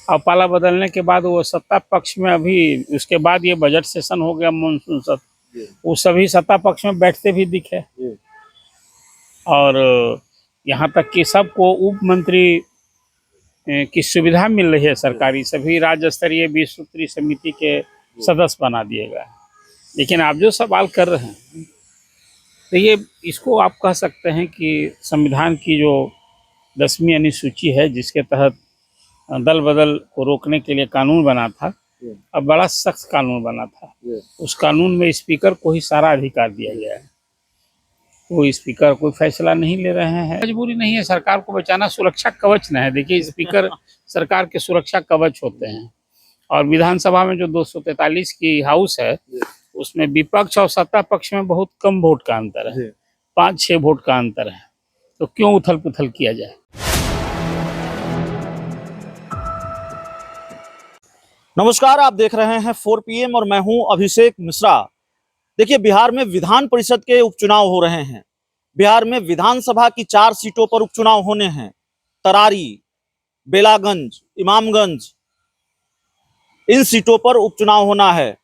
और पाला बदलने के बाद वो सत्ता पक्ष में अभी उसके बाद ये बजट सेशन हो गया, मानसून सत्र, वो सभी सत्ता पक्ष में बैठते भी दिखे। और यहाँ तक कि सबको उप मंत्री की सुविधा मिल रही है सरकारी, सभी राज्य स्तरीय 20 सूत्री समिति के सदस्य बना दिए गए। लेकिन आप जो सवाल कर रहे हैं तो ये इसको आप कह सकते हैं कि संविधान की जो 10वीं अनुसूची है, जिसके तहत दल बदल को रोकने के लिए कानून बना था, अब बड़ा सख्त कानून बना था। उस कानून में स्पीकर को ही सारा अधिकार दिया गया है। वो स्पीकर कोई फैसला नहीं ले रहे हैं, मजबूरी नहीं है, सरकार को बचाना सुरक्षा कवच न है। देखिए, स्पीकर सरकार के सुरक्षा कवच होते हैं। और विधानसभा में जो 243 की हाउस है, उसमें विपक्ष और सत्ता पक्ष में बहुत कम वोट का अंतर है, 5-6 वोट का अंतर है। तो क्यों उथल पुथल किया जाए। नमस्कार, आप देख रहे हैं 4 PM और मैं हूं अभिषेक मिश्रा। देखिए, बिहार में विधान परिषद के उपचुनाव हो रहे हैं। बिहार में विधानसभा की 4 सीटों पर उपचुनाव होने हैं। तरारी, बेलागंज, इमामगंज, इन सीटों पर उपचुनाव होना है।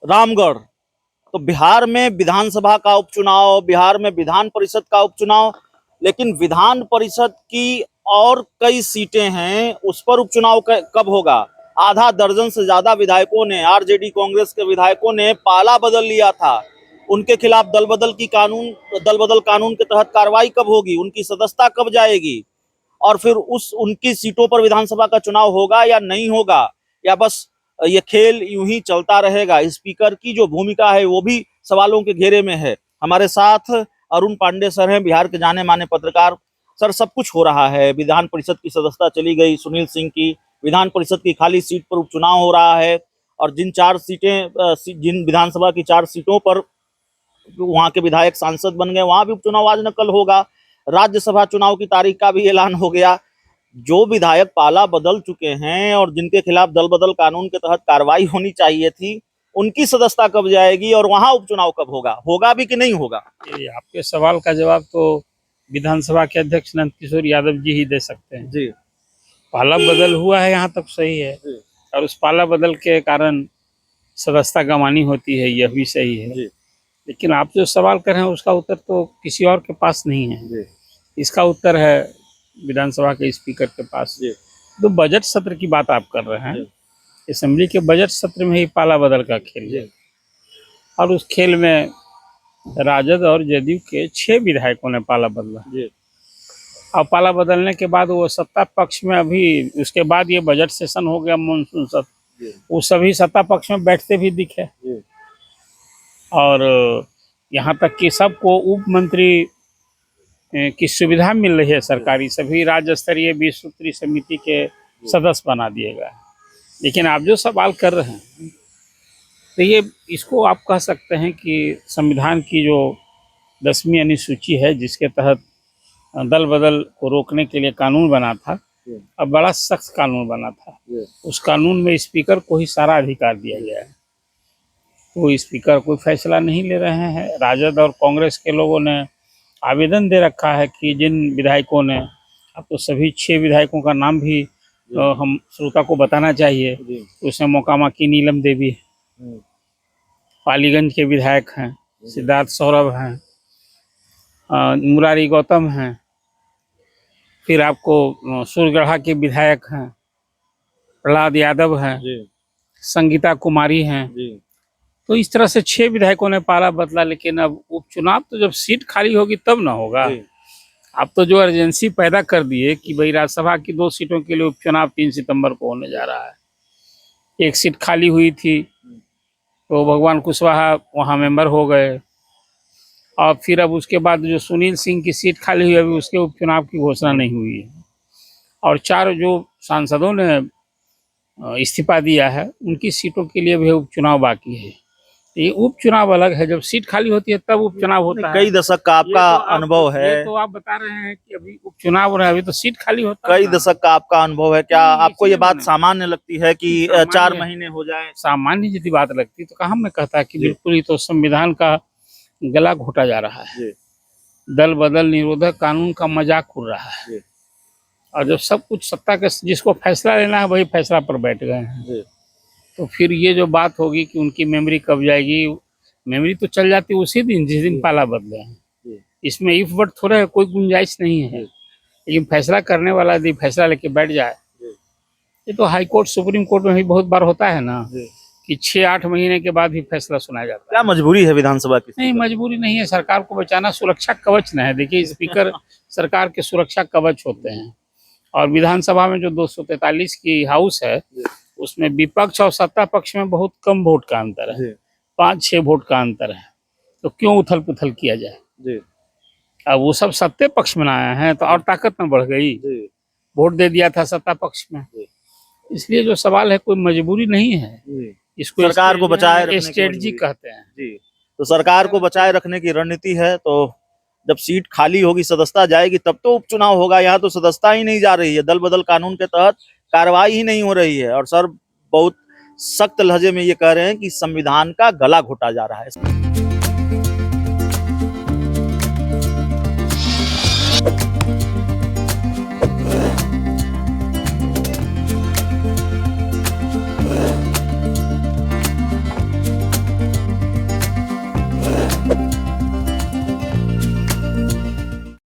रामगढ़। तो बिहार में विधानसभा का उपचुनाव, बिहार में विधान परिषद का उपचुनाव, लेकिन विधान परिषद की और कई सीटें हैं, उस पर उपचुनाव कब होगा। आधा दर्जन से ज्यादा विधायकों ने, आरजेडी कांग्रेस के विधायकों ने पाला बदल लिया था। उनके खिलाफ दल बदल कानून के तहत कार्रवाई कब होगी, उनकी सदस्यता कब जाएगी, और फिर उनकी सीटों पर विधानसभा का चुनाव होगा या नहीं होगा, या बस ये खेल यूं ही चलता रहेगा। स्पीकर की जो भूमिका है वो भी सवालों के घेरे में है। हमारे साथ अरुण पांडे सर हैं, बिहार के जाने माने पत्रकार। सर, सब कुछ हो रहा है, विधान परिषद की सदस्यता चली गई सुनील सिंह की, विधान परिषद की खाली सीट पर उपचुनाव हो रहा है, और जिन विधानसभा की 4 सीटों पर वहां के विधायक सांसद बन गए, वहां भी उपचुनाव आज न कल होगा। राज्यसभा चुनाव की तारीख का भी ऐलान हो गया। जो विधायक पाला बदल चुके हैं और जिनके खिलाफ दल बदल कानून के तहत कार्रवाई होनी चाहिए थी, उनकी सदस्यता कब जाएगी और वहां उपचुनाव कब होगा भी कि नहीं होगा। आपके सवाल का जवाब तो विधानसभा के अध्यक्ष नंद किशोर यादव जी ही दे सकते हैं जी। पाला बदल हुआ है, यहाँ तक सही है, और उस पाला बदल के कारण सदस्यता गंवानी होती है, यह भी सही है। लेकिन आप जो सवाल कर रहे हैं उसका उत्तर तो किसी और के पास नहीं है। इसका उत्तर है विधानसभा के स्पीकर के पास। तो बजट सत्र की बात आप कर रहे हैं, असेंबली के बजट सत्र में ही पाला बदल का खेल है, और उस खेल में राजद और जदयू के 6 विधायकों ने पाला बदला। और पाला बदलने के बाद वो सत्ता पक्ष में अभी उसके बाद ये बजट सेशन हो गया, मानसून सत्र, वो सभी सत्ता पक्ष में बैठते भी दिखे। और यहाँ तक कि सबको उप मंत्री की सुविधा मिल रही है सरकारी, सभी राज्य स्तरीय 20 सूत्री समिति के सदस्य बना दिए गए। लेकिन आप जो सवाल कर रहे हैं तो ये इसको आप कह सकते हैं कि संविधान की जो 10वीं अनुसूची है, जिसके तहत दल बदल को रोकने के लिए कानून बना था, अब बड़ा सख्त कानून बना था। उस कानून में स्पीकर को ही सारा अधिकार दिया गया है। वो स्पीकर कोई फैसला नहीं ले रहे हैं। राजद और कांग्रेस के लोगों ने आवेदन दे रखा है कि जिन विधायकों ने, अब तो सभी 6 विधायकों का नाम भी हम श्रोता को बताना चाहिए, उसमें मोकामा की नीलम देवी, पालीगंज के विधायक हैं, सिद्धार्थ सौरभ हैं, मुरारी गौतम हैं, फिर आपको सूरगढ़ा के विधायक हैं, प्रहलाद यादव हैं, संगीता कुमारी हैं। तो इस तरह से 6 विधायकों ने पाला बदला। लेकिन अब उपचुनाव तो जब सीट खाली होगी तब ना होगा। आप तो जो अर्जेंसी पैदा कर दिए कि भाई राज्यसभा की 2 सीटों के लिए उपचुनाव 3 सितंबर को होने जा रहा है। एक सीट खाली हुई थी तो भगवान कुशवाहा वहाँ मेंबर हो गए, और फिर अब उसके बाद जो सुनील सिंह की सीट खाली हुई, अभी उसके उपचुनाव की घोषणा नहीं हुई है। और 4 जो सांसदों ने इस्तीफा दिया है, उनकी सीटों के लिए भी उपचुनाव बाकी है। ये उपचुनाव अलग है, जब सीट खाली होती है तब उपचुनाव होता है। कई दशक का आपका अनुभव है। ये तो आप बता रहे हैं कि अभी उपचुनाव हो रहा है, अभी तो सीट खाली होता है। कई दशक का आपका अनुभव है, क्या आपको ये बात सामान्य लगती है कि 4 महीने हो जाए? सामान्य यदि बात लगती तो कहाँ मैं कहता कि बिल्कुल ही तो संविधान का गला घोटा जा रहा है। दल बदल निरोधक कानून का मजाक उड़ रहा है। और जब सब कुछ सत्ता के जिसको फैसला लेना है वही फैसला पर बैठ गए हैं, जी तो फिर ये जो बात होगी कि उनकी मेमोरी कब जाएगी, मेमोरी तो चल जाती है उसी दिन जिस दिन पाला बदले हैं। जी इसमें इफ वर्ड थोड़ा है, कोई गुंजाइश नहीं है। लेकिन फैसला करने वाला यदि फैसला लेके बैठ जाए, ये तो हाई कोर्ट सुप्रीम कोर्ट में भी बहुत बार होता है ना कि 6-8 महीने के बाद भी फैसला सुनाया जाता है। क्या मजबूरी है विधानसभा की? नहीं, मजबूरी नहीं है, सरकार को बचाना सुरक्षा कवच न है। देखिए, स्पीकर सरकार के सुरक्षा कवच होते हैं, और विधानसभा में जो 243 की हाउस है उसमें विपक्ष और सत्ता पक्ष में बहुत कम वोट का अंतर है, 5-6 वोट का अंतर है, तो क्यों उथल पुथल किया जाए। अब वो सब सत्ता पक्ष में आए हैं तो और ताकत न बढ़ गई, वोट दे दिया था सत्ता पक्ष में। इसलिए जो सवाल है, कोई मजबूरी नहीं है, इसको सरकार को बचाए रखने की स्ट्रेटजी मजबूरी। कहते हैं। जी, तो सरकार को बचाए रखने की रणनीति है। तो जब सीट खाली होगी, सदस्यता जाएगी, तब तो उपचुनाव होगा। यहाँ तो सदस्यता ही नहीं जा रही है, दल बदल कानून के तहत कार्रवाई ही नहीं हो रही है, और सर बहुत सख्त लहजे में ये कह रहे हैं कि संविधान का गला घोटा जा रहा है।